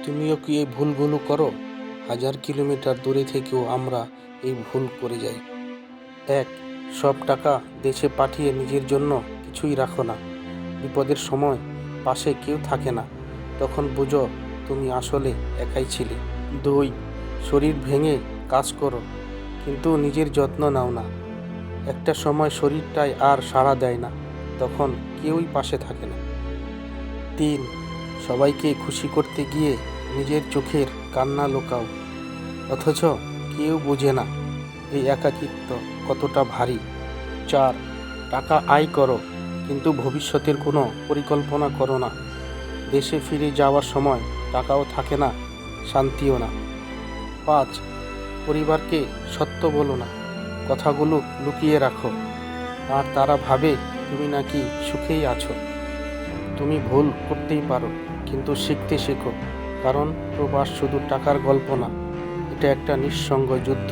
তুমিও কি এই ভুলগুলো করো? 1000 কিলোমিটার দূরে থেকেও আমরা এই ভুল করে যাই। 1. সব টাকা দেশে পাঠিয়ে নিজের জন্য কিছুই রাখো না। বিপদের সময় পাশে কেউ থাকে না, তখন বুঝো তুমি আসলে একাই ছিলে। 2. শরীর ভেঙে কাজ করো, কিন্তু নিজের যত্ন নাও না। একটা সময় শরীরটাই আর সাড়া দেয় না, তখন কেউই পাশে থাকে না। 3. সবাইকে খুশি করতে গিয়ে নিজের চোখের কান্না লুকাও, অথচ কেউ বোঝে না এই একাকিত্ব কতটা ভারী। 4. টাকা আয় করো, কিন্তু ভবিষ্যতের কোনো পরিকল্পনা করো না। দেশে ফিরে যাওয়ার সময় টাকাও থাকে না, শান্তিও না। 5. পরিবারকে সত্য বলো না, কথাগুলো লুকিয়ে রাখো, আর তারা ভাবে তুমি নাকি সুখেই আছো। তুমি ভুল করতেই পারো, কিন্তু শিখতে শেখো, কারণ প্রবাস শুধু টাকার গল্প না, এটা একটা নিঃসঙ্গ যুদ্ধ।